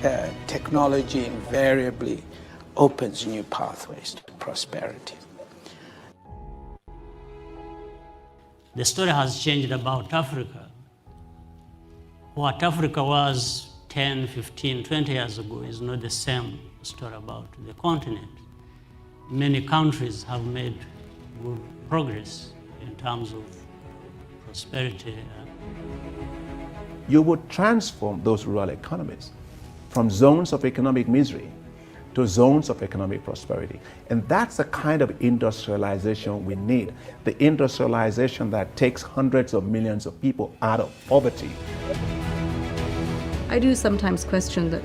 technology invariably opens new pathways to prosperity. The story has changed about Africa. What Africa was 10, 15, 20 years ago is not the same story about the continent. Many countries have made good progress in terms of prosperity. You would transform those rural economies from zones of economic misery to zones of economic prosperity. And that's the kind of industrialization we need, the industrialization that takes hundreds of millions of people out of poverty. I do sometimes question that,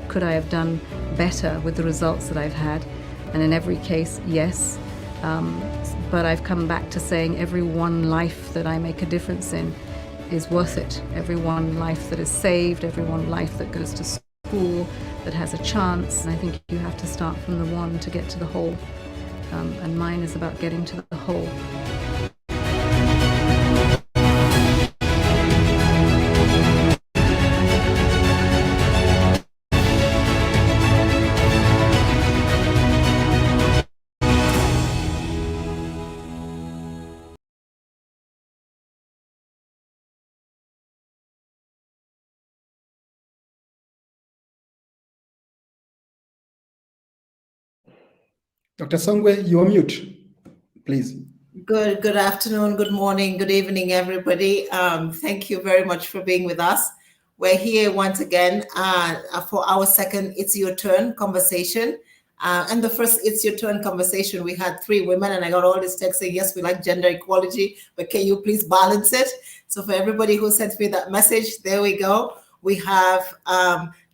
could I have done better with the results that I've had? And in every case, yes. But I've come back to saying every one life that I make a difference in is worth it. Every one life that is saved, every one life that goes to school, that has a chance. And I think you have to start from the one to get to the whole. And mine is about getting to the whole. Dr. Songwe, you're mute, please. Good afternoon, good morning, good evening, everybody. Thank you very much for being with us. We're here once again for our second It's Your Turn conversation. And the first It's Your Turn conversation, we had 3 women, and I got all this text saying, yes, we like gender equality, but can you please balance it? So for everybody who sent me that message, there we go. We have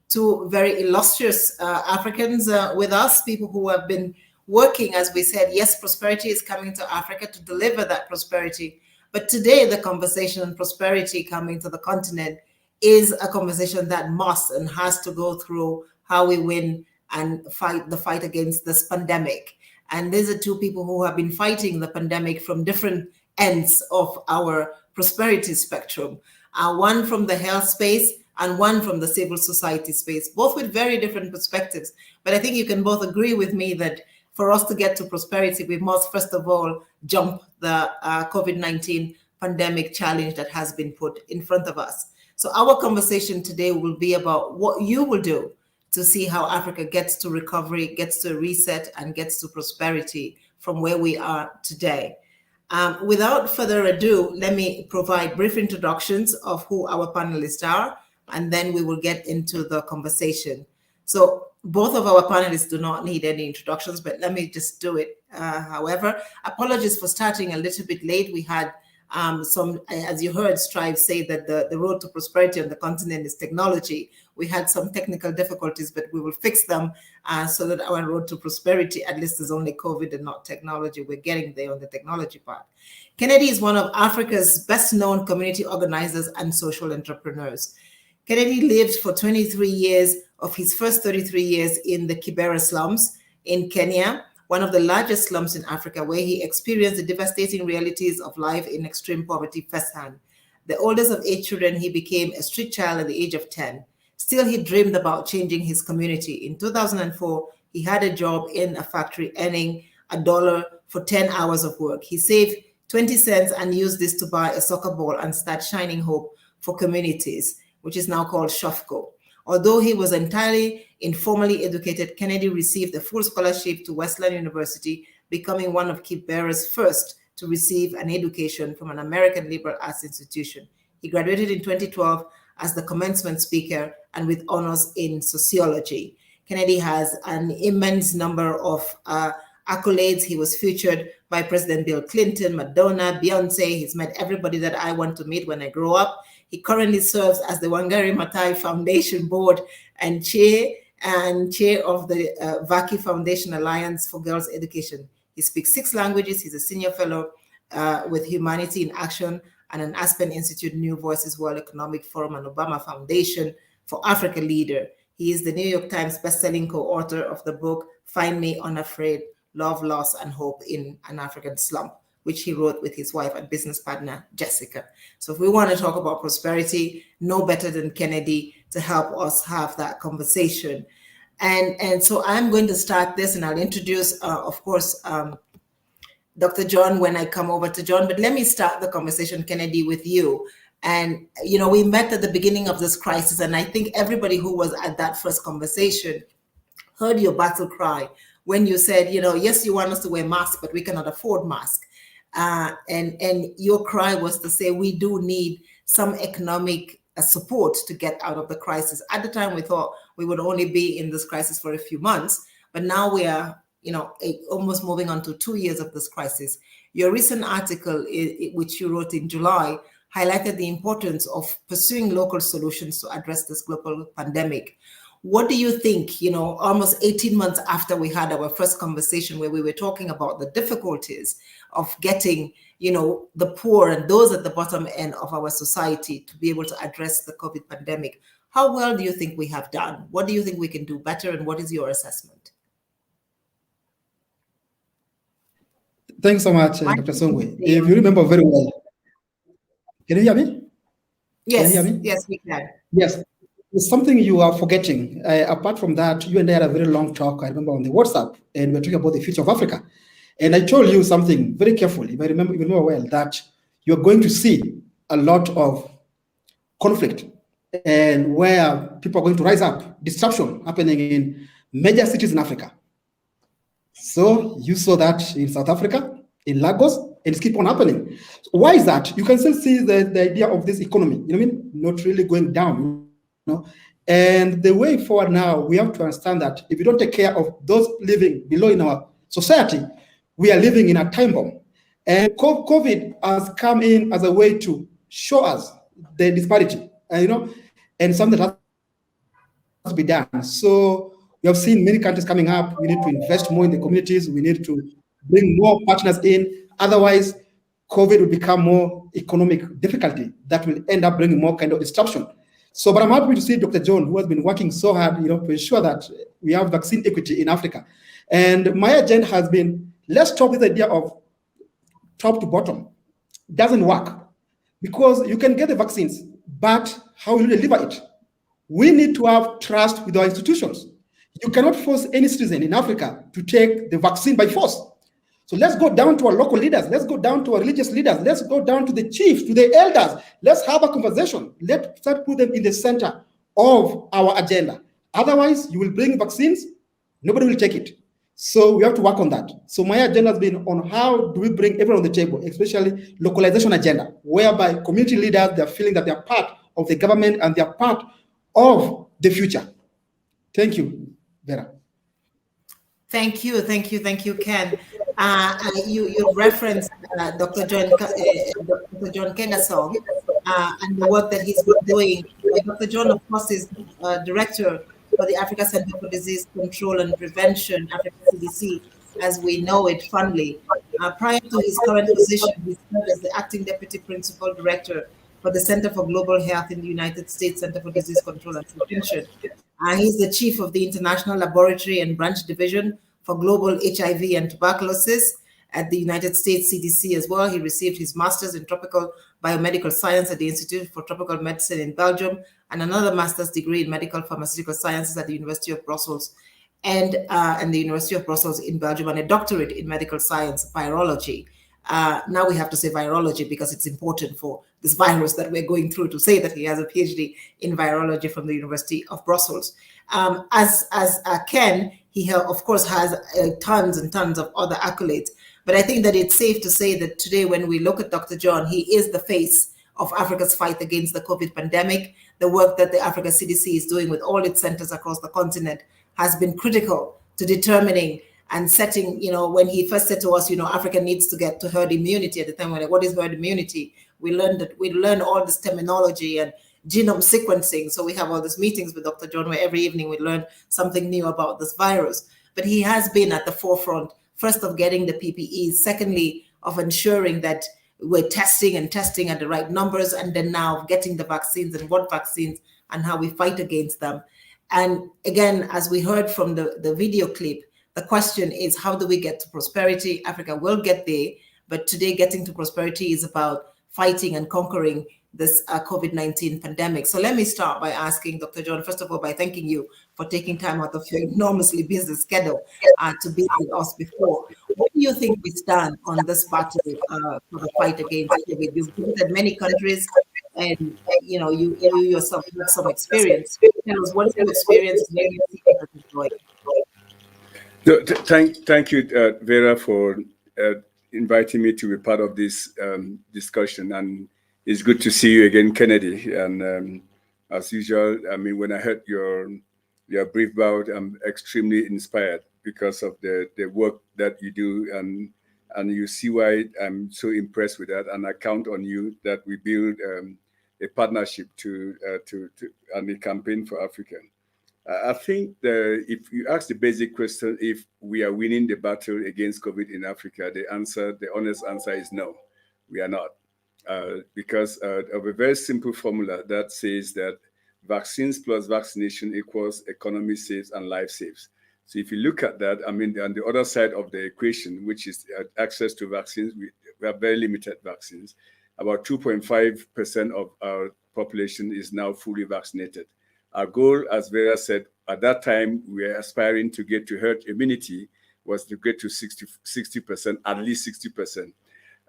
2 very illustrious Africans with us, people who have been working, as we said. Yes, prosperity is coming to Africa to deliver that prosperity. But today, the conversation on prosperity coming to the continent is a conversation that must and has to go through how we win and fight the fight against this pandemic. And these are 2 people who have been fighting the pandemic from different ends of our prosperity spectrum. One from the health space and one from the civil society space, both with very different perspectives. But I think you can both agree with me that for us to get to prosperity, we must first of all jump the COVID-19 pandemic challenge that has been put in front of us. So our conversation today will be about what you will do to see how Africa gets to recovery, gets to reset, and gets to prosperity from where we are today. Without further ado, let me provide brief introductions of who our panelists are, and then we will get into the conversation. So both of our panelists do not need any introductions, but let me just do it. However, apologies for starting a little bit late. We had some, as you heard, Strive say that the road to prosperity on the continent is technology. We had some technical difficulties, but we will fix them so that our road to prosperity, at least, is only COVID and not technology. We're getting there on the technology part. Kennedy is one of Africa's best-known community organizers and social entrepreneurs. Kennedy lived for 23 years of his first 33 years in the Kibera slums in Kenya, one of the largest slums in Africa, where he experienced the devastating realities of life in extreme poverty firsthand. The oldest of 8 children, he became a street child at the age of 10. Still, he dreamed about changing his community. In 2004, he had a job in a factory earning $1 for 10 hours of work. He saved 20 cents and used this to buy a soccer ball and start Shining Hope for Communities, which is now called SHOFCO. Although he was entirely informally educated, Kennedy received a full scholarship to Westland University, becoming one of Kibera's first to receive an education from an American liberal arts institution. He graduated in 2012 as the commencement speaker and with honors in sociology. Kennedy has an immense number of accolades. He was featured by President Bill Clinton, Madonna, Beyonce. He's met everybody that I want to meet when I grow up. He currently serves as the Wangari Maathai Foundation Board and chair of the Vaki Foundation Alliance for Girls Education. He speaks 6 languages. He's a senior fellow with Humanity in Action and an Aspen Institute New Voices World Economic Forum and Obama Foundation for Africa leader. He is the New York Times bestselling co-author of the book, Find Me Unafraid, Love, Loss, and Hope in an African Slump, which he wrote with his wife and business partner, Jessica. So if we want to talk about prosperity, no better than Kennedy to help us have that conversation. And so I'm going to start this, and I'll introduce, of course, Dr. John when I come over to John. But let me start the conversation, Kennedy, with you. And, you know, we met at the beginning of this crisis, and I think everybody who was at that first conversation heard your battle cry when you said, you know, yes, you want us to wear masks, but we cannot afford masks. And your cry was to say we do need some economic support to get out of the crisis. At the time, we thought we would only be in this crisis for a few months, but now we are, you know, almost moving on to 2 years of this crisis. Your recent article, which you wrote in July, highlighted the importance of pursuing local solutions to address this global pandemic. What do you think, you know, almost 18 months after we had our first conversation where we were talking about the difficulties of getting, you know, the poor and those at the bottom end of our society to be able to address the COVID pandemic? How well do you think we have done? What do you think we can do better, and what is your assessment? Thanks so much, Dr. Songwe. If you remember very well, can you hear me? Yes, can you hear me? Yes, we can. Yes. There's something you are forgetting. Apart from that, you and I had a very long talk, I remember, on the WhatsApp, and we were talking about the future of Africa. And I told you something very carefully, if you remember well, that you're going to see a lot of conflict, and where people are going to rise up, disruption happening in major cities in Africa. So you saw that in South Africa, in Lagos, and it's keep on happening. So why is that? You can still see the idea of this economy, you know what I mean? Not really going down. No? And the way forward now, we have to understand that if we don't take care of those living below in our society, we are living in a time bomb. And COVID has come in as a way to show us the disparity, you know, and something that has to be done. So we have seen many countries coming up. We need to invest more in the communities. We need to bring more partners in. Otherwise, COVID will become more economic difficulty that will end up bringing more kind of disruption. So, but I'm happy to see Dr. John, who has been working so hard, you know, to ensure that we have vaccine equity in Africa. And my agenda has been, let's stop this idea of top to bottom. It doesn't work, because you can get the vaccines, but how will you deliver it? We need to have trust with our institutions. You cannot force any citizen in Africa to take the vaccine by force. So let's go down to our local leaders. Let's go down to our religious leaders. Let's go down to the chiefs, to the elders. Let's have a conversation. Let's start put them in the center of our agenda. Otherwise, you will bring vaccines, nobody will take it. So we have to work on that. So my agenda has been on how do we bring everyone on the table, especially localization agenda, whereby community leaders, they're feeling that they're part of the government and they're part of the future. Thank you, Vera. Thank you, Ken. You referenced Dr. John Nkengasong and the work that he's been doing. Dr. John, of course, is director for the Africa Center for Disease Control and Prevention, Africa CDC, as we know it fondly. Prior to his current position, he served as the acting deputy principal director for the Center for Global Health in the United States Center for Disease Control and Prevention. He's the chief of the International Laboratory and Branch Division for Global HIV and Tuberculosis at the United States CDC as well. He received his master's in tropical biomedical science at the Institute for Tropical Medicine in Belgium, and another master's degree in medical pharmaceutical sciences at the University of Brussels and the University of Brussels in Belgium, and a doctorate in medical science, virology. Now we have to say virology because it's important for this virus that we're going through to say that he has a PhD in virology from the University of Brussels. As Ken, he of course has tons and tons of other accolades, but I think that it's safe to say that today when we look at Dr. John, he is the face of Africa's fight against the COVID pandemic. The work that the Africa CDC is doing with all its centers across the continent has been critical to determining and setting, you know, when he first said to us, you know, Africa needs to get to herd immunity. At the time, we're like, what is herd immunity? We learned all this terminology and genome sequencing. So we have all these meetings with Dr. John where every evening we learn something new about this virus. But he has been at the forefront, first of getting the PPEs, secondly, of ensuring that we're testing at the right numbers, and then now getting the vaccines and what vaccines and how we fight against them. And again, as we heard from the video clip, the question is, how do we get to prosperity? Africa will get there, but today getting to prosperity is about fighting and conquering this COVID-19 pandemic. So let me start by asking Dr. John, first of all, by thanking you for taking time out of your enormously busy schedule to be with us before. What do you think we stand on this battle for the fight against COVID? You've visited many countries, and you yourself have some experience. Tell us, what is your experience and where you see others going? Thank you, Vera, for inviting me to be part of this discussion. And it's good to see you again, Kennedy. And as usual, I mean, when I heard your brief about, I'm extremely inspired because of the work that you do, and you see why I'm so impressed with that. And I count on you that we build a partnership and a campaign for Africa. I think if you ask the basic question, if we are winning the battle against COVID in Africa, the honest answer is no, we are not. Because of a very simple formula that says that vaccines plus vaccination equals economy saves and life saves. So if you look at that, I mean, on the other side of the equation, which is access to vaccines, we have very limited vaccines. About 2.5% of our population is now fully vaccinated. Our goal, as Vera said, at that time, we were aspiring to get to herd immunity, was to get to 60%, at least 60%.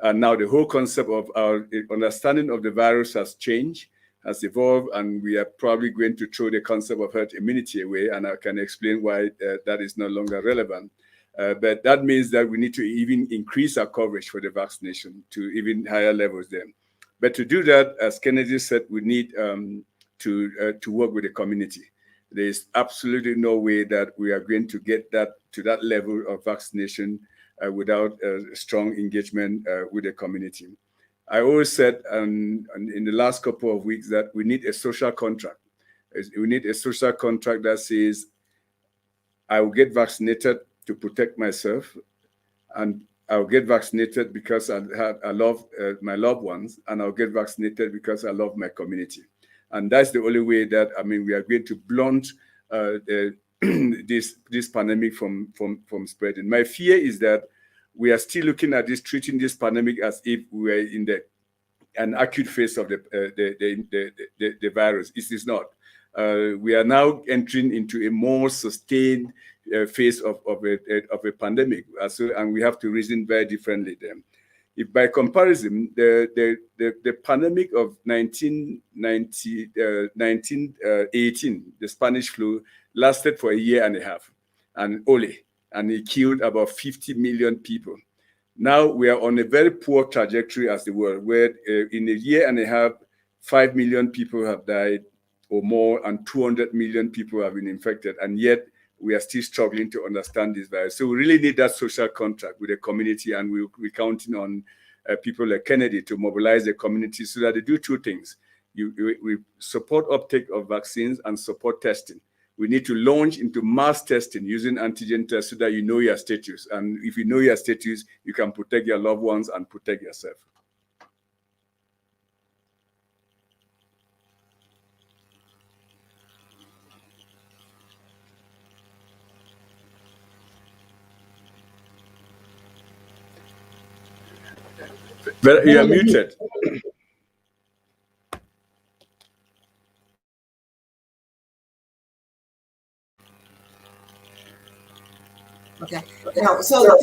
And now the whole concept of our understanding of the virus has changed, has evolved, and we are probably going to throw the concept of herd immunity away, and I can explain why that is no longer relevant. But that means that we need to even increase our coverage for the vaccination to even higher levels then. But to do that, as Kennedy said, we need to work with the community. There is absolutely no way that we are going to get that to that level of vaccination without strong engagement with the community. I always said in the last couple of weeks that we need a social contract. We need a social contract that says, I will get vaccinated to protect myself, and I'll get vaccinated because I love my loved ones, and I'll get vaccinated because I love my community. And that's the only way that, I mean, we are going to blunt this pandemic from spreading. My fear is that we are still looking at treating this pandemic as if we were in an acute phase of the virus. It is not. We are now entering into a more sustained phase of a pandemic, and we have to reason very differently then. If by comparison, the pandemic of 1918, the Spanish flu, lasted for a year and a half, and it killed about 50 million people. Now we are on a very poor trajectory as the world, where in a year and a half, 5 million people have died or more, and 200 million people have been infected, and yet we are still struggling to understand this virus. So we really need that social contract with the community, and we're counting on people like Kennedy to mobilize the community so that they do two things. We support uptake of vaccines and support testing. We need to launch into mass testing using antigen tests so that you know your status. And if you know your status, you can protect your loved ones and protect yourself. But you are muted. Okay. Now, so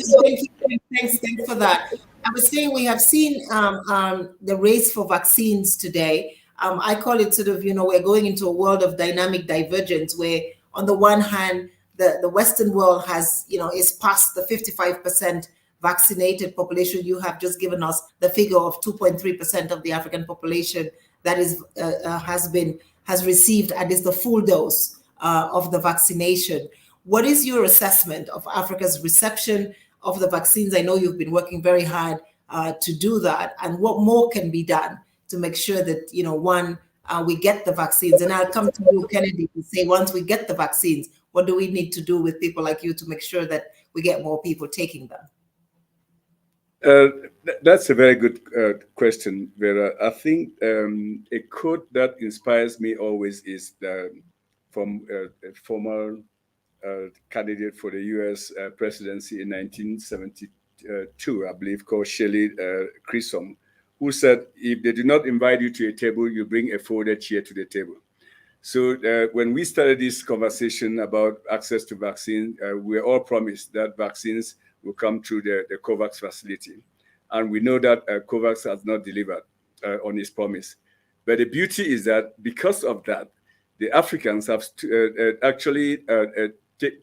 thanks for that. I was saying we have seen the race for vaccines today. I call it sort of, we're going into a world of dynamic divergence, where on the one hand, the Western world has, is past the 55% vaccinated population. You have just given us the figure of 2.3% of the African population that has received at least the full dose of the vaccination. What is your assessment of Africa's reception of the vaccines? I know you've been working very hard to do that, and what more can be done to make sure that, we get the vaccines? And I'll come to you, Kennedy, to say, once we get the vaccines, what do we need to do with people like you to make sure that we get more people taking them? That's a very good question, Vera. I think a quote that inspires me always is from a former candidate for the U.S. Presidency in 1972, I believe, called Shirley Chisholm, who said, if they do not invite you to a table, you bring a folded chair to the table. So when we started this conversation about access to vaccine, we were all promised that vaccines will come through the COVAX facility. And we know that COVAX has not delivered on its promise. But the beauty is that because of that, the Africans have actually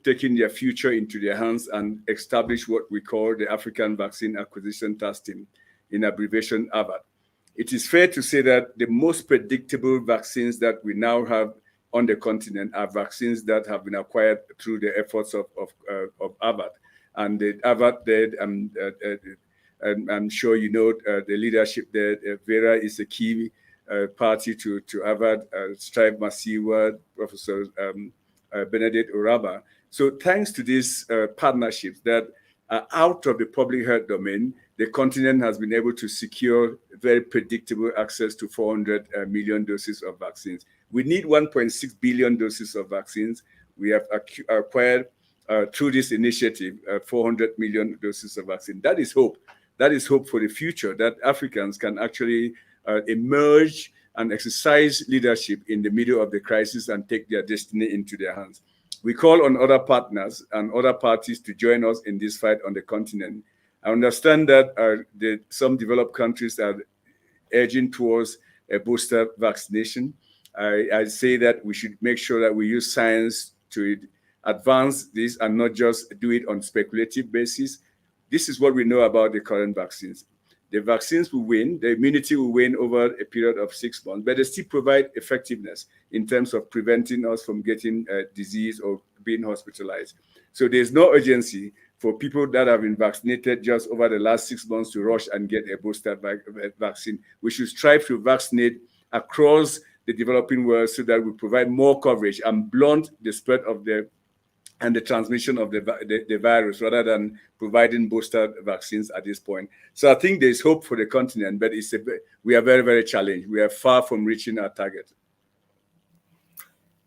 taken their future into their hands and established what we call the African Vaccine Acquisition Task Team, in abbreviation AVAT. It is fair to say that the most predictable vaccines that we now have on the continent are vaccines that have been acquired through the efforts of AVAT. And the AVAT there, I'm sure you know the leadership there. Vera is a key party to AVAT, Strive Masiwa, Professor Benedict Uraba. So thanks to these partnerships that are out of the public health domain, the continent has been able to secure very predictable access to 400 million doses of vaccines. We need 1.6 billion doses of vaccines. We have acquired through this initiative 400 million doses of vaccine. That is hope. That is hope for the future, that Africans can actually emerge and exercise leadership in the middle of the crisis and take their destiny into their hands. We call on other partners and other parties to join us in this fight on the continent. I understand that some developed countries are edging towards a booster vaccination. I say that we should make sure that we use science to advance this and not just do it on speculative basis. This is what we know about the current vaccines. The vaccines will win, the immunity will win over a period of 6 months, but they still provide effectiveness in terms of preventing us from getting disease or being hospitalized. So there's no urgency for people that have been vaccinated just over the last 6 months to rush and get a booster vaccine. We should strive to vaccinate across the developing world so that we provide more coverage and blunt the spread of the transmission of the virus rather than providing booster vaccines at this point. So I think there's hope for the continent, but we are very, very challenged. We are far from reaching our target.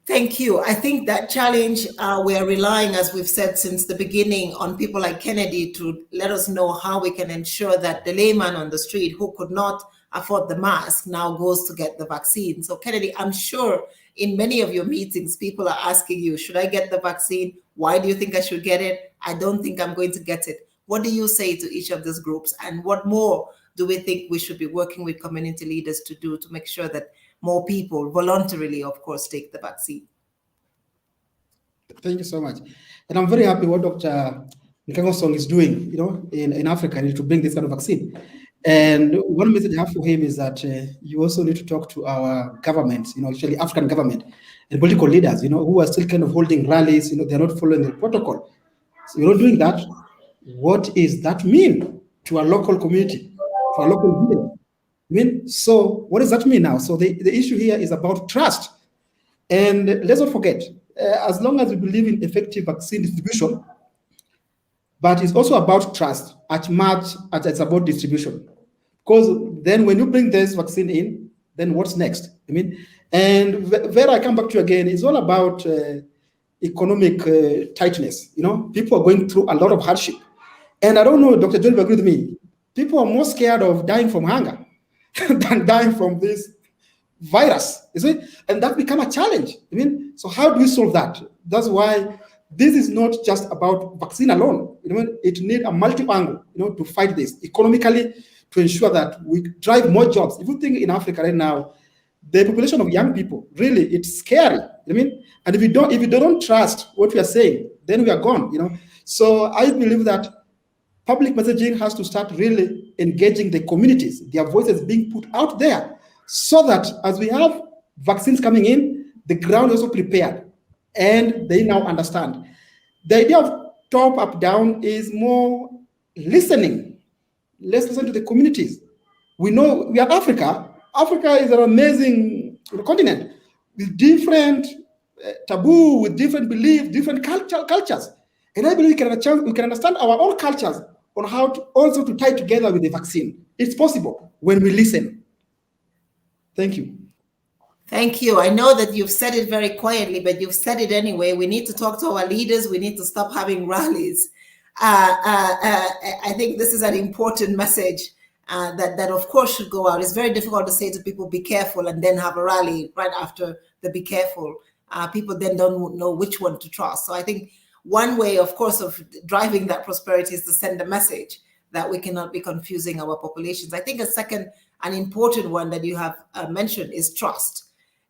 Thank you. I think that challenge, we are relying, as we've said since the beginning, on people like Kennedy to let us know how we can ensure that the layman on the street who could not afford the mask now goes to get the vaccine. So Kennedy, I'm sure in many of your meetings, people are asking you, should I get the vaccine? Why do you think I should get it? I don't think I'm going to get it. What do you say to each of these groups? And what more do we think we should be working with community leaders to do to make sure that more people voluntarily, of course, take the vaccine? Thank you so much. And I'm very happy what Dr. Nkengasong is doing, in Africa, to bring this kind of vaccine. And one message I have for him is that you also need to talk to our governments, actually African government and political leaders, who are still kind of holding rallies, they're not following the protocol. So you're not doing that. What does that mean to a local community, for a local village? So what does that mean now? So the issue here is about trust. And let's not forget, as long as we believe in effective vaccine distribution, but it's also about trust as much as it's about distribution. Because then when you bring this vaccine in, then what's next? And Vera, I come back to you again, it's all about economic tightness. People are going through a lot of hardship. And I don't know, Dr. John will agree with me, people are more scared of dying from hunger than dying from this virus, is it? And that become a challenge. So how do we solve that? That's why this is not just about vaccine alone. It needs a multi-angle, to fight this economically, to ensure that we drive more jobs. If you think in Africa right now, the population of young people, really, it's scary. And if you don't trust what we are saying, then we are gone. So I believe that public messaging has to start really engaging the communities, their voices being put out there, so that as we have vaccines coming in, the ground is also prepared and they now understand. The idea of top up down is more listening. Let's listen to the communities. We know we are Africa. Africa is an amazing continent with different taboo, with different beliefs, different cultures. And I believe we can understand our own cultures on how to also to tie together with the vaccine. It's possible when we listen. Thank you. Thank you. I know that you've said it very quietly, but you've said it anyway. We need to talk to our leaders. We need to stop having rallies. I think this is an important message. that of course should go out. It's very difficult to say to people, be careful, and then have a rally right after the be careful. People then don't know which one to trust. So I think one way, of course, of driving that prosperity is to send a message that we cannot be confusing our populations. I think a second, an important one that you have mentioned is trust.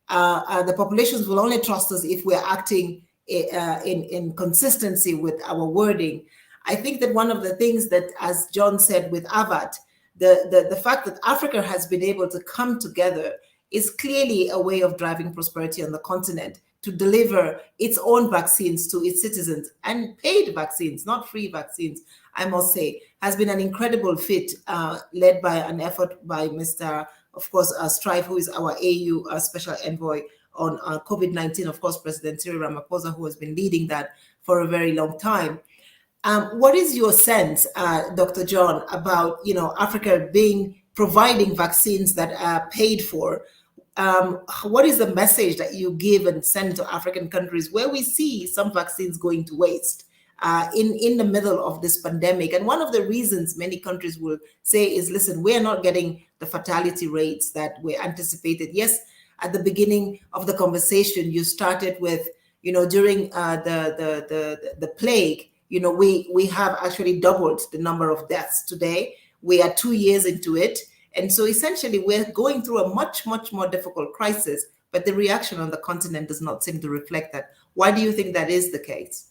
The populations will only trust us if we're acting in consistency with our wording. I think that one of the things that, as John said with AVAT, the fact that Africa has been able to come together is clearly a way of driving prosperity on the continent, to deliver its own vaccines to its citizens, and paid vaccines, not free vaccines, I must say, has been an incredible feat, led by an effort by Mr. of course, Strive, who is our AU special envoy on COVID-19, of course, President Cyril Ramaphosa, who has been leading that for a very long time. What is your sense, Dr. John, about Africa providing vaccines that are paid for? What is the message that you give and send to African countries where we see some vaccines going to waste in the middle of this pandemic? And one of the reasons many countries will say is, listen, we're not getting the fatality rates that were anticipated. Yes, at the beginning of the conversation, you started with, during the plague, we have actually doubled the number of deaths today. We are 2 years into it. And so essentially, we're going through a much, much more difficult crisis, but the reaction on the continent does not seem to reflect that. Why do you think that is the case?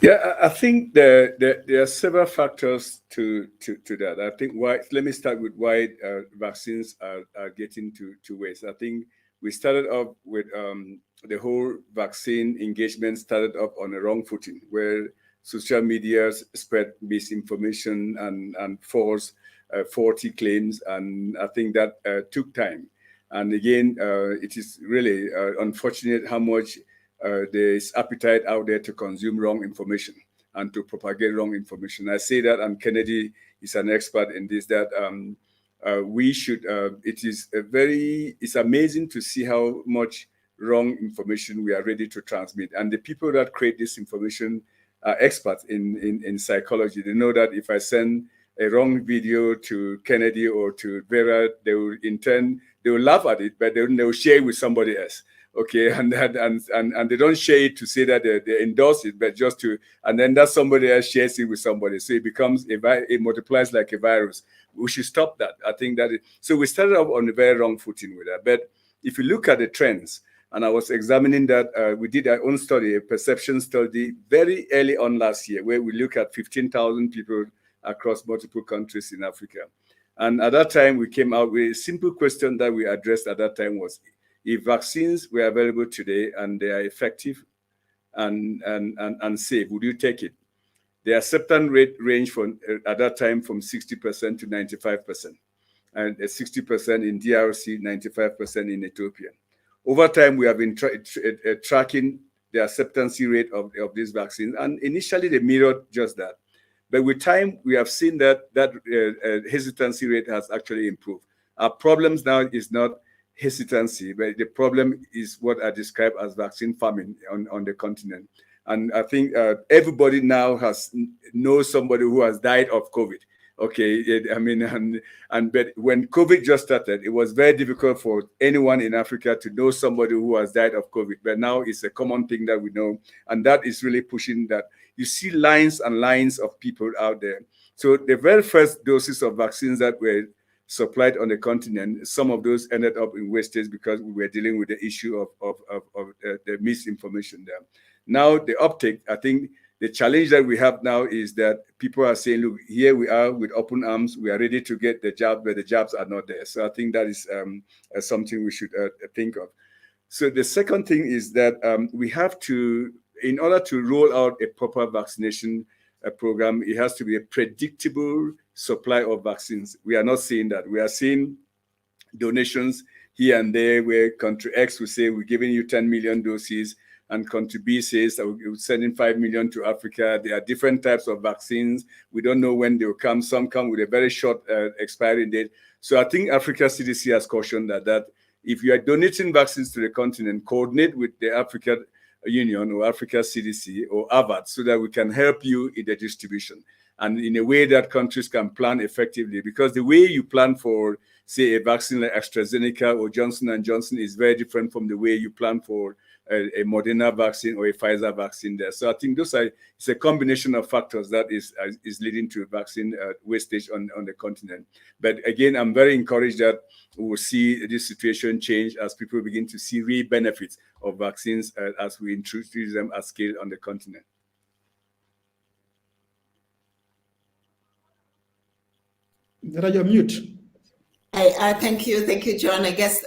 Yeah, I think there are several factors to that. I think let me start with why vaccines are getting to waste. I think we started off with the whole vaccine engagement started up on a wrong footing, where social media spread misinformation and false faulty claims, and I think that took time. And again, it is really unfortunate how much there is appetite out there to consume wrong information and to propagate wrong information. I say that, and Kennedy is an expert in this, that we should, it's amazing to see how much wrong information we are ready to transmit. And the people that create this information are experts in psychology. They know that if I send a wrong video to Kennedy or to Vera, they will laugh at it, but they will share it with somebody else. Okay, and they don't share it to say that they endorse it, but just to, and then that somebody else shares it with somebody. So it becomes it multiplies like a virus. We should stop that. I think so we started off on a very wrong footing with that. But if you look at the trends, and I was examining that, we did our own study, a perception study, very early on last year, where we look at 15,000 people across multiple countries in Africa. And at that time, we came out with a simple question that we addressed at that time was, if vaccines were available today and they are effective and safe, would you take it? The acceptance rate ranged from, at that time, from 60% to 95%. And 60% in DRC, 95% in Ethiopia. Over time, we have been tracking the acceptance rate of these vaccines. And initially, they mirrored just that. But with time, we have seen that hesitancy rate has actually improved. Our problems now is not hesitancy, but the problem is what I describe as vaccine famine on the continent. And I think everybody now knows somebody who has died of COVID. Okay, but when COVID just started, it was very difficult for anyone in Africa to know somebody who has died of COVID. But now it's a common thing that we know, and that is really pushing that. You see lines and lines of people out there. So the very first doses of vaccines that were supplied on the continent, some of those ended up in wastage because we were dealing with the issue of the misinformation there. Now the uptake, I think the challenge that we have now is that people are saying, look, here we are with open arms, we are ready to get the jab, but the jabs are not there. So I think that is something we should think of. So the second thing is that we have to, in order to roll out a proper vaccination program, it has to be a predictable supply of vaccines. We are not seeing that. We are seeing donations here and there where country X will say, we're giving you 10 million doses, and country B says, we're sending 5 million to Africa. There are different types of vaccines. We don't know when they will come. Some come with a very short expiry date. So I think Africa CDC has cautioned that if you are donating vaccines to the continent, coordinate with the Africa Union or Africa CDC or Harvard so that we can help you in the distribution and in a way that countries can plan effectively. Because the way you plan for, say, a vaccine like AstraZeneca or Johnson & Johnson is very different from the way you plan for a Moderna vaccine or a Pfizer vaccine there. So I think it's a combination of factors that is leading to vaccine wastage on the continent. But again, I'm very encouraged that we will see this situation change as people begin to see real benefits of vaccines as we introduce them at scale on the continent. Vera, you're mute. Thank you, John. I guess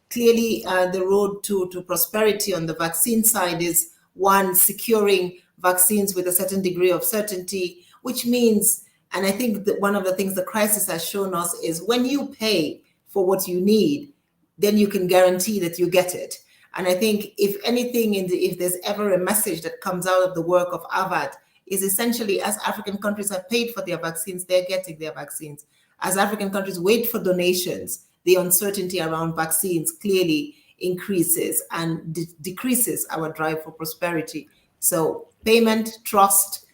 clearly the road to prosperity on the vaccine side is one, securing vaccines with a certain degree of certainty, which means, and I think that one of the things the crisis has shown us is when you pay for what you need, then you can guarantee that you get it. And I think if anything, if there's ever a message that comes out of the work of Harvard, is essentially as African countries have paid for their vaccines, they're getting their vaccines. As African countries wait for donations, the uncertainty around vaccines clearly increases and decreases our drive for prosperity. So payment, trust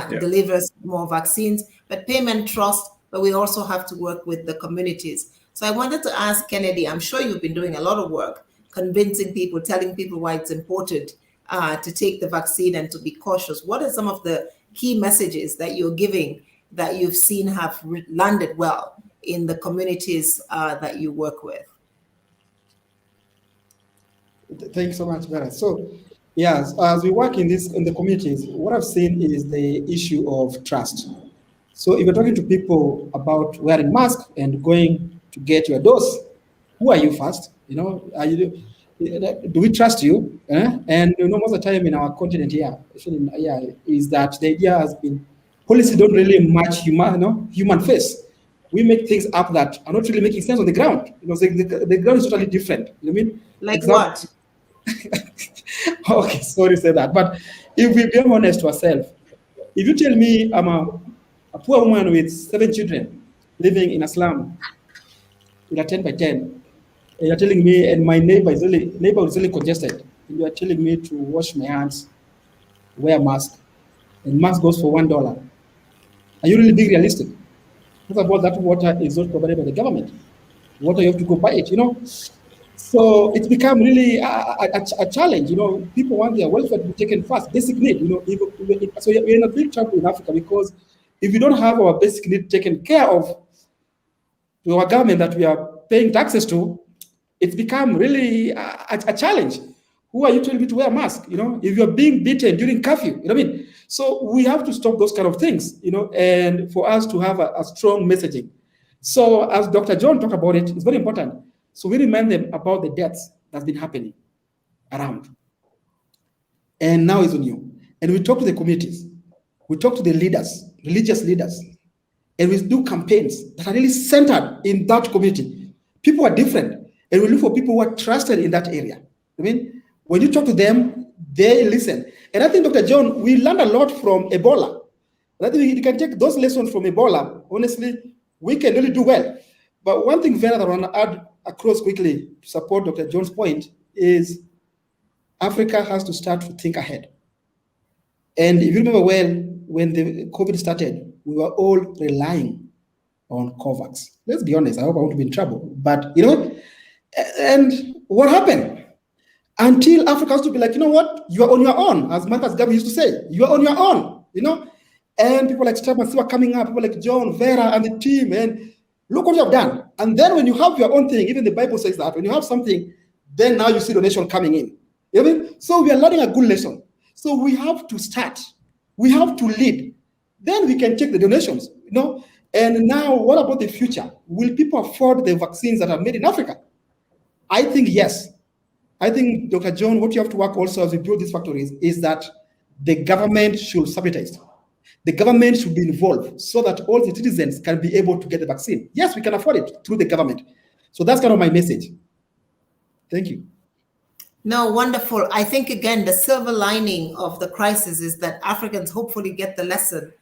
delivers more vaccines, but payment, trust, but we also have to work with the communities. So I wanted to ask Kennedy, I'm sure you've been doing a lot of work convincing people, telling people why it's important to take the vaccine and to be cautious. What are some of the key messages that you're giving that you've seen have landed well in the communities that you work with? Thank you so much, Vera. So, yes, as we work in the communities, what I've seen is the issue of trust. So, if you're talking to people about wearing masks and going to get your dose, who are you first? You know, do we trust you? And you know, most of the time in our continent here, is that the idea has been policy don't really match human face. We make things up that are not really making sense on the ground. You know, the ground is totally different. You know what I mean? Like what? Okay, sorry to say that. But if we be honest to ourselves, if you tell me I'm a poor woman with 7 children living in a slum in a 10 by 10, and you're telling me, and my neighbor is really congested, and you're telling me to wash my hands, wear a mask, and mask goes for $1. Are you really being realistic? What about that water is not provided by the government? Water, you have to go buy it, you know? So it's become really a challenge, you know? People want their welfare to be taken first, basic need, you know? So we're in a big trouble in Africa because if we don't have our basic need taken care of to our government that we are paying taxes to, it's become really a challenge. Who are you telling me to wear a mask? You know, if you're being beaten during curfew, you know what I mean? So we have to stop those kind of things, you know, and for us to have a strong messaging. So as Dr. John talked about it, it's very important. So we remind them about the deaths that's been happening around. And now it's on you. And we talk to the communities. We talk to the leaders, religious leaders, and we do campaigns that are really centered in that community. People are different, and we look for people who are trusted in that area. I mean, when you talk to them, they listen. And I think, Dr. John, we learned a lot from Ebola. And I think we can take those lessons from Ebola. Honestly, we can really do well. But one thing, Vera, that I want to add across quickly to support Dr. John's point is Africa has to start to think ahead. And if you remember well, when the COVID started, we were all relying on COVAX. Let's be honest, I hope I won't be in trouble. But, you know, and what happened? Until Africa has to be like, you know what, you are on your own, as Marcus Garvey used to say, you are on your own, you know? And people like Stephen were coming up, people like John, Vera, and the team, and look what you have done. And then when you have your own thing, even the Bible says that, when you have something, then now you see donation coming in. You know what I mean? So we are learning a good lesson. So we have to start. We have to lead. Then we can take the donations, you know? And now, what about the future? Will people afford the vaccines that are made in Africa? I think yes. I think, Dr. John, what you have to work also as we build these factories is that the government should subsidize. The government should be involved so that all the citizens can be able to get the vaccine. Yes, we can afford it through the government. So that's kind of my message. Thank you. No, wonderful. I think, again, the silver lining of the crisis is that Africans hopefully get the lesson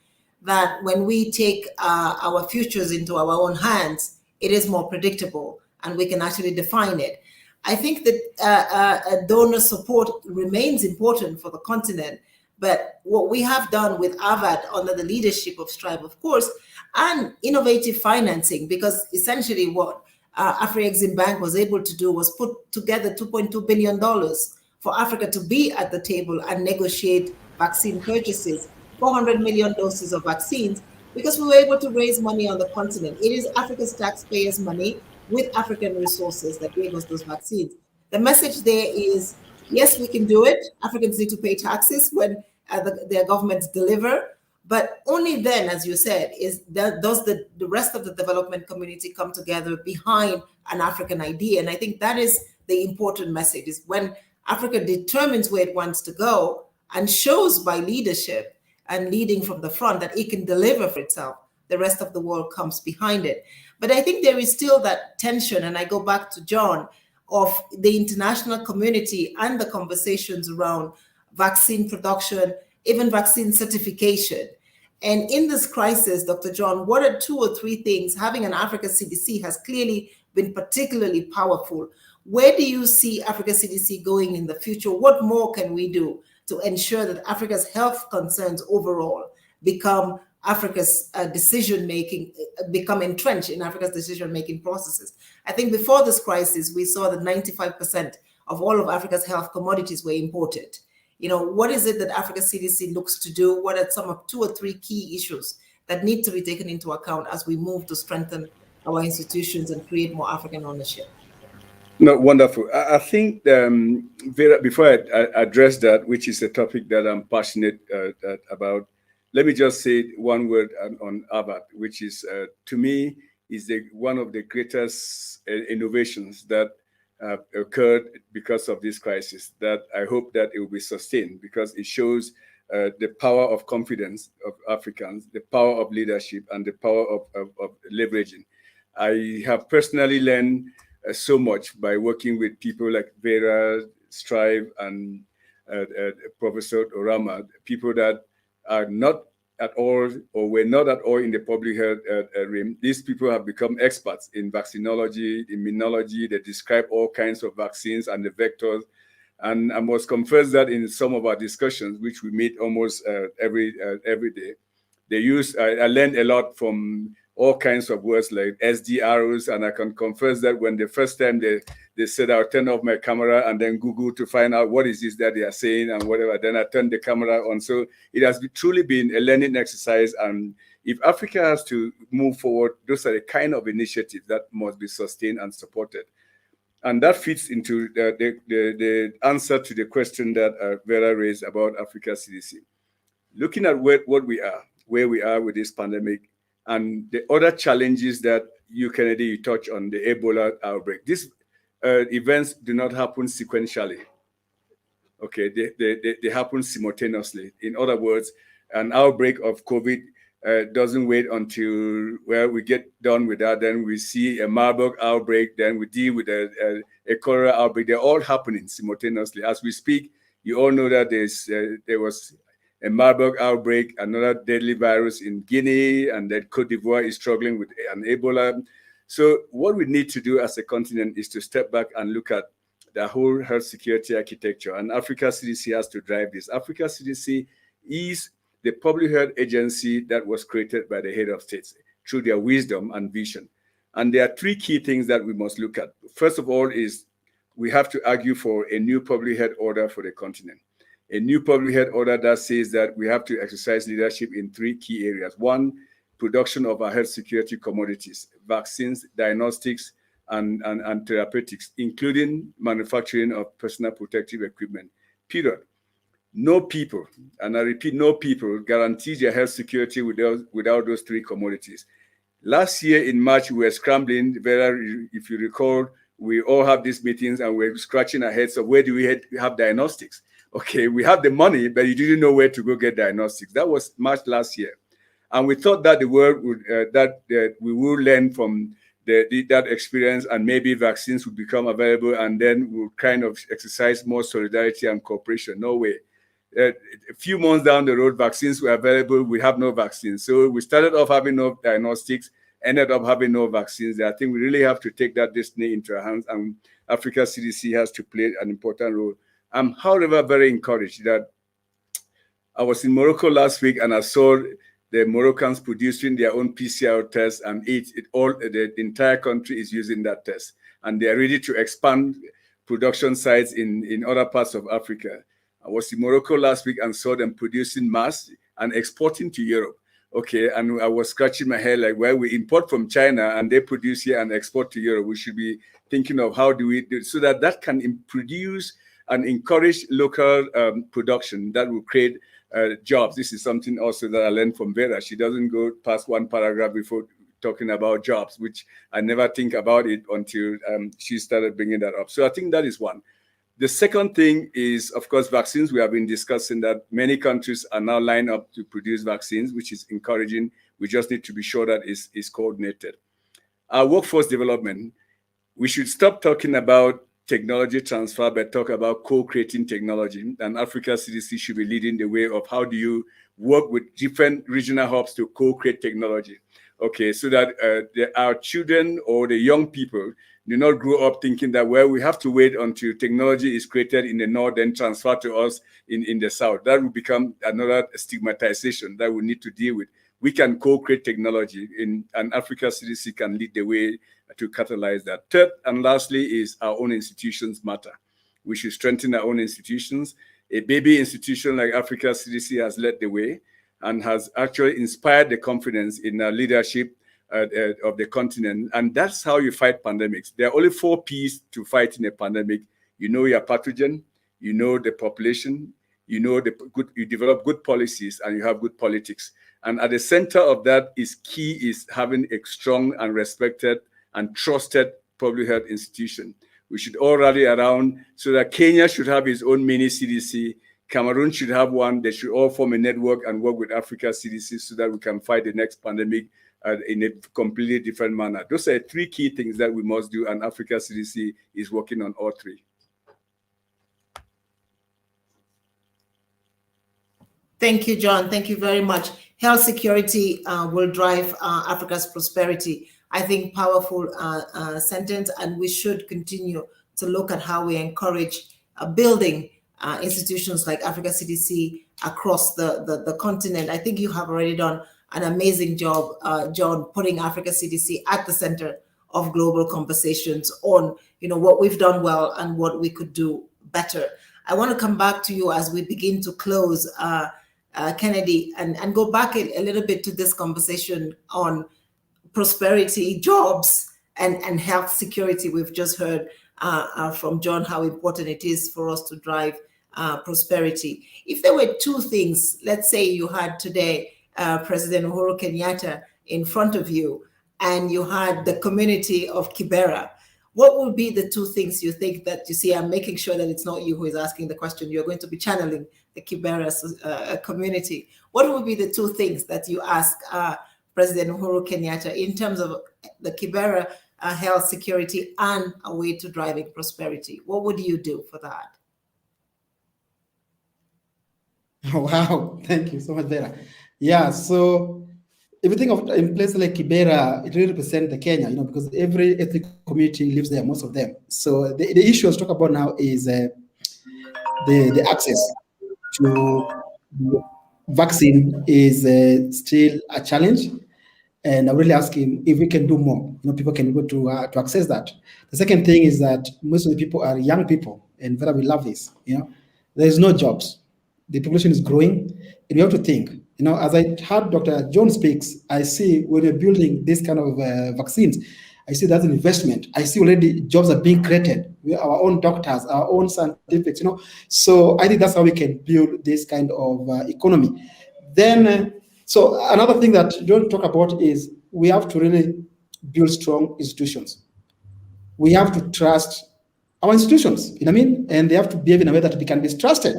that when we take our futures into our own hands, it is more predictable and we can actually define it. I think that donor support remains important for the continent. But what we have done with AVAD under the leadership of Strive, of course, and innovative financing, because essentially what Afro-Exim Bank was able to do was put together $2.2 billion for Africa to be at the table and negotiate vaccine purchases, 400 million doses of vaccines, because we were able to raise money on the continent. It is Africa's taxpayers' money with African resources that gave us those vaccines. The message there is, yes, we can do it. Africans need to pay taxes when their governments deliver. But only then, as you said, does the rest of the development community come together behind an African idea. And I think that is the important message, is when Africa determines where it wants to go and shows by leadership and leading from the front that it can deliver for itself, the rest of the world comes behind it. But I think there is still that tension, and I go back to John, of the international community and the conversations around vaccine production, even vaccine certification. And in this crisis, Dr. John, what are 2 or 3 things? Having an Africa CDC has clearly been particularly powerful. Where do you see Africa CDC going in the future? What more can we do to ensure that Africa's health concerns overall become Africa's decision-making, become entrenched in Africa's decision-making processes? I think before this crisis, we saw that 95% of all of Africa's health commodities were imported. You know, what is it that Africa CDC looks to do? What are some of 2 or 3 key issues that need to be taken into account as we move to strengthen our institutions and create more African ownership? No, wonderful. I think, Vera, before I address that, which is a topic that I'm passionate about, let me just say one word on AVAD, which is, to me, is one of the greatest innovations that occurred because of this crisis, that I hope that it will be sustained, because it shows the power of confidence of Africans, the power of leadership, and the power of leveraging. I have personally learned so much by working with people like Vera, Strive, and Professor Orama, people that are not at all, or were not at all in the public health realm. These people have become experts in vaccinology, immunology. They describe all kinds of vaccines and the vectors. And I must confess that in some of our discussions, which we meet almost every day, I learned a lot from all kinds of words like SDRs, and I can confess that when the first time they said I'll turn off my camera and then Google to find out what is this that they are saying and whatever, then I turned the camera on. So it has truly been a learning exercise, and if Africa has to move forward, those are the kind of initiatives that must be sustained and supported. And that fits into the answer to the question that Vera raised about Africa CDC. Looking at where we are with this pandemic, and the other challenges that Kennedy, you touch on, the Ebola outbreak. These events do not happen sequentially. Okay, they happen simultaneously. In other words, an outbreak of COVID doesn't wait until we get done with that. Then we see a Marburg outbreak. Then we deal with a cholera outbreak. They're all happening simultaneously. As we speak, you all know that there was a Marburg outbreak, another deadly virus in Guinea, and that Cote d'Ivoire is struggling with an Ebola. So what we need to do as a continent is to step back and look at the whole health security architecture, and Africa CDC has to drive this. Africa CDC is the public health agency that was created by the head of states through their wisdom and vision. And there are 3 key things that we must look at. First of all is we have to argue for a new public health order for the continent. A new public health order that says that we have to exercise leadership in 3 key areas. 1, production of our health security commodities, vaccines, diagnostics, and therapeutics, including manufacturing of personal protective equipment, period. No people, and I repeat, no people guarantee their health security without those 3 commodities. Last year in March, we were scrambling. Vera, if you recall, we all have these meetings and we're scratching our heads of where do we have diagnostics? Okay, we have the money, but you didn't know where to go get diagnostics. That was March last year. And we thought that the world would, we will learn from that experience, and maybe vaccines would become available, and then we'll kind of exercise more solidarity and cooperation. No way. A few months down the road, vaccines were available. We have no vaccines. So we started off having no diagnostics, ended up having no vaccines. I think we really have to take that destiny into our hands and Africa CDC has to play an important role. I'm, however, very encouraged that I was in Morocco last week and I saw the Moroccans producing their own PCR test, and the entire country is using that test. And they are ready to expand production sites in other parts of Africa. I was in Morocco last week and saw them producing masks and exporting to Europe. Okay, and I was scratching my head like, well, we import from China and they produce here and export to Europe. We should be thinking of how do we do so that can produce and encourage local production that will create jobs. This is something also that I learned from Vera. She doesn't go past one paragraph before talking about jobs, which I never think about it until she started bringing that up. So I think that is one. The second thing is, of course, vaccines. We have been discussing that many countries are now lined up to produce vaccines, which is encouraging. We just need to be sure that it's coordinated. Our workforce development, we should stop talking about technology transfer, but talk about co-creating technology. And Africa CDC should be leading the way of how do you work with different regional hubs to co-create technology. Okay, so that our children or the young people do not grow up thinking that, well, we have to wait until technology is created in the north and transferred to us in the south. That will become another stigmatization that we need to deal with. We can co-create technology, and Africa CDC can lead the way to catalyze that. Third and lastly is our own institutions matter. We should strengthen our own institutions. A baby institution like Africa CDC has led the way and has actually inspired the confidence in our leadership of the continent. And that's how you fight pandemics. There are only 4 P's to fighting a pandemic. You know your pathogen, you know the population, you know you develop good policies, and you have good politics. And at the center of that is having a strong and respected and trusted public health institution. We should all rally around so that Kenya should have its own mini CDC, Cameroon should have one. They should all form a network and work with Africa CDC so that we can fight the next pandemic in a completely different manner. Those are 3 key things that we must do, and Africa CDC is working on all 3. Thank you, John. Thank you very much. Health security will drive Africa's prosperity. I think powerful sentence, and we should continue to look at how we encourage building institutions like Africa CDC across the continent. I think you have already done an amazing job, John, putting Africa CDC at the center of global conversations on, what we've done well and what we could do better. I want to come back to you as we begin to close, Kennedy, and go back a little bit to this conversation on prosperity, jobs, and health security. We've just heard from John how important it is for us to drive prosperity. If there were 2 things, let's say you had today President Uhuru Kenyatta in front of you, and you had the community of Kibera, what would be the 2 things you think that you see? I'm making sure that it's not you who is asking the question. You're going to be channeling the Kibera community. What would be the 2 things that you ask President Uhuru Kenyatta in terms of the Kibera health security and a way to driving prosperity? What would you do for that? Oh, wow, thank you so much, Vera. Yeah, so if you think of in places like Kibera, it really represents the Kenya, because every ethnic community lives there, most of them. So the issue I was talking about now is the access to vaccine is still a challenge. And I'm really asking if we can do more. People can go to access that. The second thing is that most of the people are young people, and Vera will love this. There is no jobs. The population is growing, and we have to think. As I heard Dr. John speaks, I see when we're building this kind of vaccines, I see that's an investment. I see already jobs are being created. We our own doctors, our own scientifics. So I think that's how we can build this kind of economy. Then. So another thing that you don't talk about is we have to really build strong institutions. We have to trust our institutions, and they have to behave in a way that they can be trusted,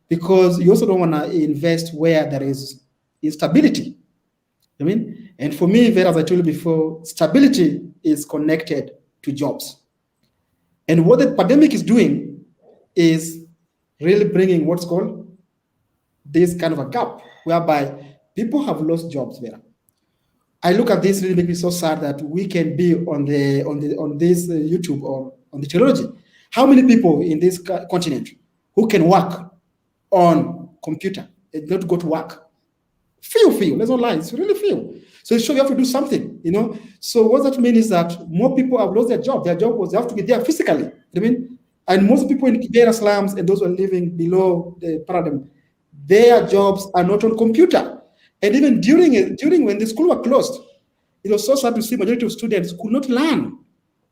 because you also don't want to invest where there is instability, And for me, Vera, as I told you before, stability is connected to jobs. And what the pandemic is doing is really bringing what's called this kind of a gap, whereby people have lost jobs there. I look at this, really make me so sad that we can be on this YouTube or on the technology. How many people in this continent who can work on computer and not go to work? Few. Let's not lie. It's really few. So it's sure you have to do something, you know. So what that means is that more people have lost their job. Their job was they have to be there physically. I mean, and most people in Vera slums and those who are living below the paradigm, their jobs are not on computer. And even during when the school were closed, it was so sad to see majority of students could not learn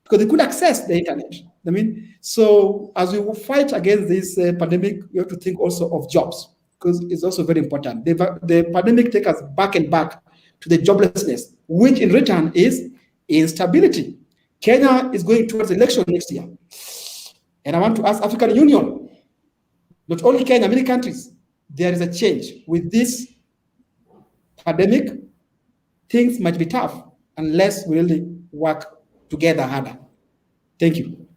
because they couldn't access the internet. I mean, so as we fight against this pandemic, we have to think also of jobs because it's also very important. The pandemic takes us back and back to the joblessness, which in return is instability. Kenya is going towards election next year. And I want to ask African Union, not only Kenya, many countries, there is a change. With this pandemic, things might be tough unless we really work together harder. Thank you.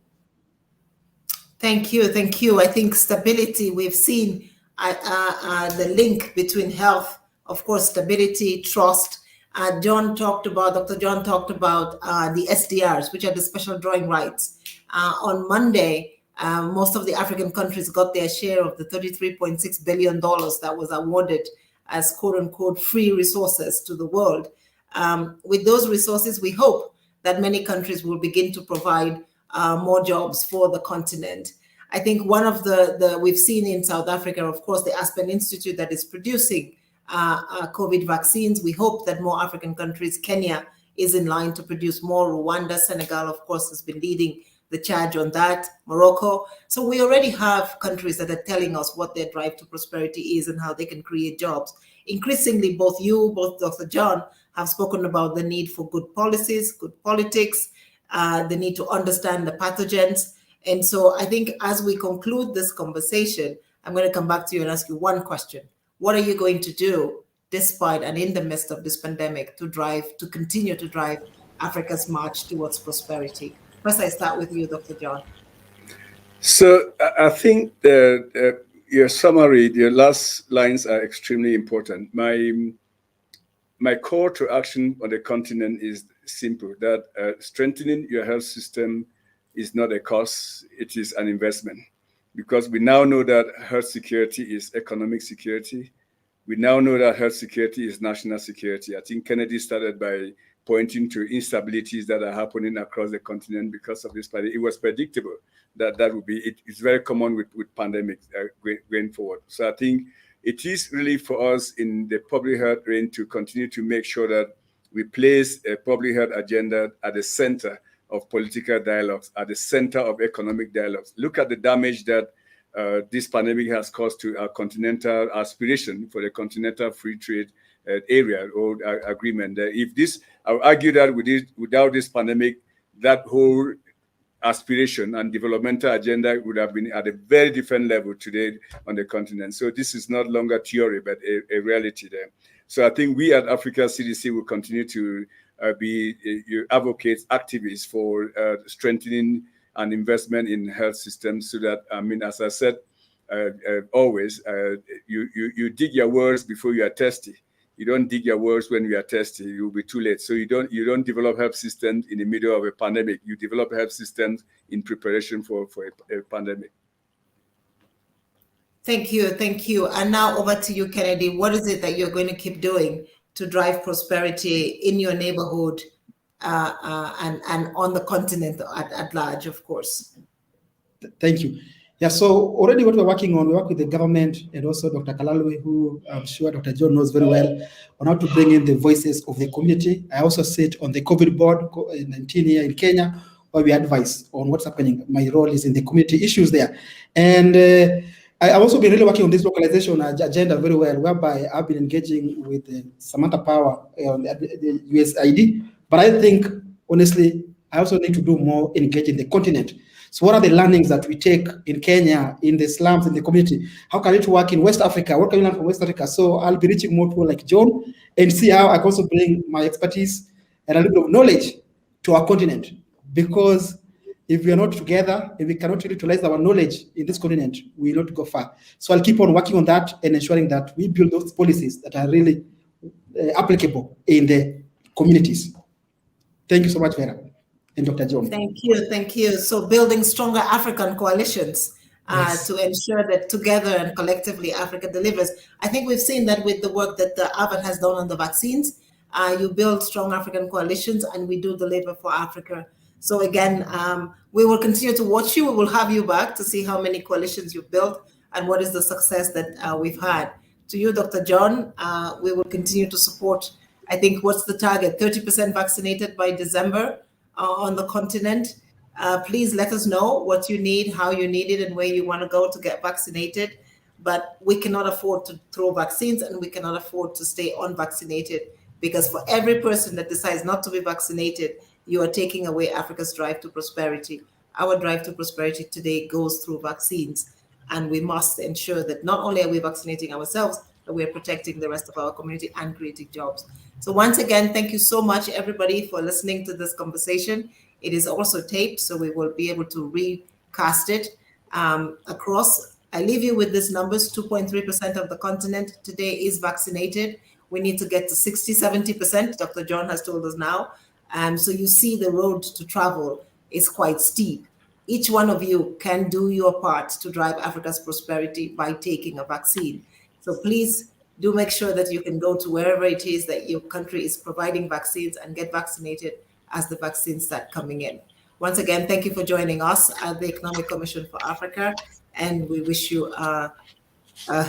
Thank you. I think stability, we've seen the link between health, of course, stability, trust. Dr. John talked about the SDRs, which are the special drawing rights. On Monday, most of the African countries got their share of the $33.6 billion that was awarded as quote unquote free resources to the world. With those resources, we hope that many countries will begin to provide more jobs for the continent. I think one of the we've seen in South Africa, of course, the Aspen Institute that is producing COVID vaccines. We hope that more African countries, Kenya is in line to produce more. Rwanda, Senegal, of course, has been leading the charge on that, Morocco. So we already have countries that are telling us what their drive to prosperity is and how they can create jobs. Increasingly, both Dr. John, have spoken about the need for good policies, good politics, the need to understand the pathogens. And so I think as we conclude this conversation, I'm going to come back to you and ask you one question. What are you going to do despite and in the midst of this pandemic to continue to drive Africa's march towards prosperity? First, I start with you, Dr. John. So I think your summary, your last lines are extremely important. My call to action on the continent is simple, that strengthening your health system is not a cost, it is an investment. Because we now know that health security is economic security. We now know that health security is national security. I think Kennedy started by pointing to instabilities that are happening across the continent because of this pandemic. It was predictable that would be, it's very common with pandemics going forward. So I think it is really for us in the public health reign to continue to make sure that we place a public health agenda at the center of political dialogues, at the center of economic dialogues. Look at the damage that this pandemic has caused to our continental aspiration for the continental free trade area or agreement. I would argue that without this pandemic, that whole aspiration and developmental agenda would have been at a very different level today on the continent. So this is not longer theory, but a reality there. So I think we at Africa CDC will continue to be advocates, activists for strengthening and investment in health systems so that, I mean, as I said, always, you dig your words before you are thirsty. You don't dig your words when you are thirsty. You'll be too late. So you don't develop health systems in the middle of a pandemic. You develop health systems in preparation for a pandemic. Thank you. And now over to you, Kennedy. What is it that you're going to keep doing to drive prosperity in your neighborhood and on the continent at large, of course? Thank you. Yeah, so already what we're working on, we work with the government and also Dr. Kalalwe, who I'm sure Dr. John knows very well, on how to bring in the voices of the community. I also sit on the COVID board in 19 here in Kenya, where we advise on what's happening. My role is in the community issues there. And I've also been really working on this localization agenda very well, whereby I've been engaging with Samantha Power on the USAID. But I think, honestly, I also need to do more engaging the continent. So what are the learnings that we take in Kenya, in the slums, in the community? How can it work in West Africa? What can we learn from West Africa? So I'll be reaching more people like John and see how I can also bring my expertise and a little bit of knowledge to our continent. Because if we are not together, if we cannot really utilize our knowledge in this continent, we will not go far. So I'll keep on working on that and ensuring that we build those policies that are really applicable in the communities. Thank you so much, Vera. And Dr. John. Thank you, thank you. So building stronger African coalitions Yes. to ensure that together and collectively Africa delivers. I think we've seen that with the work that the Harvard has done on the vaccines. You build strong African coalitions and we do deliver for Africa. So again, we will continue to watch you. We will have you back to see how many coalitions you've built and what is the success that we've had. To you, Dr. John, we will continue to support, I think, what's the target? 30% vaccinated by December on the continent. Please let us know what you need, how you need it, and where you want to go to get vaccinated. But we cannot afford to throw vaccines and we cannot afford to stay unvaccinated, because for every person that decides not to be vaccinated, you are taking away Africa's drive to prosperity. Our drive to prosperity today goes through vaccines, and we must ensure that not only are we vaccinating ourselves, but we're protecting the rest of our community and creating jobs. So once again, thank you so much, everybody, for listening to this conversation. It is also taped, so we will be able to recast it across. I leave you with these numbers. 2.3% of the continent today is vaccinated. We need to get to 60, 70%, Dr. John has told us now. So you see the road to travel is quite steep. Each one of you can do your part to drive Africa's prosperity by taking a vaccine. So please do make sure that you can go to wherever it is that your country is providing vaccines and get vaccinated as the vaccines start coming in. Once again, thank you for joining us at the Economic Commission for Africa, and we wish you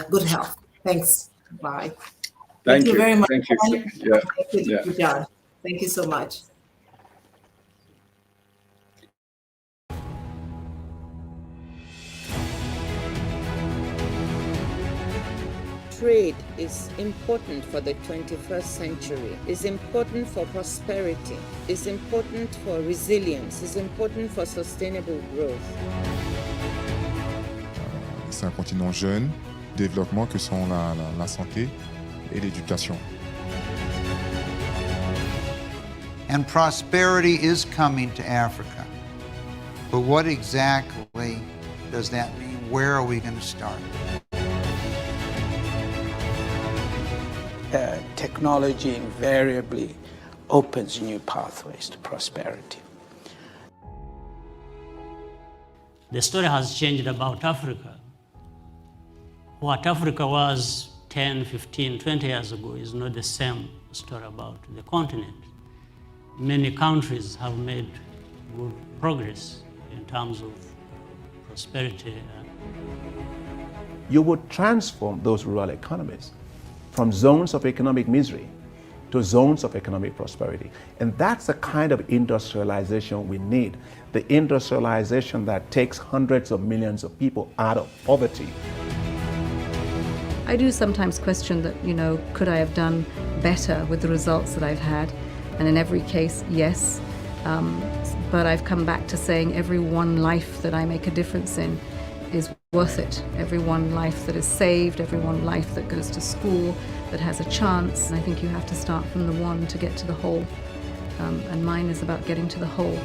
good health. Thanks. Bye. Thank you very much. Thank you. Yeah. Thank you, John. Thank you so much. Trade is important for the 21st century, is important for prosperity, is important for resilience, is important for sustainable growth. C'est un continent jeune, développement que sont la santé et l'éducation. And prosperity is coming to Africa. But what exactly does that mean? Where are we going to start? Technology invariably opens new pathways to prosperity. The story has changed about Africa. What Africa was 10, 15, 20 years ago is not the same story about the continent. Many countries have made good progress in terms of prosperity. You would transform those rural economies from zones of economic misery to zones of economic prosperity. And that's the kind of industrialization we need, the industrialization that takes hundreds of millions of people out of poverty. I do sometimes question that, could I have done better with the results that I've had? And in every case, yes. But I've come back to saying every one life that I make a difference in is worth it. Every one life that is saved, every one life that goes to school, that has a chance. And I think you have to start from the one to get to the whole. And mine is about getting to the whole.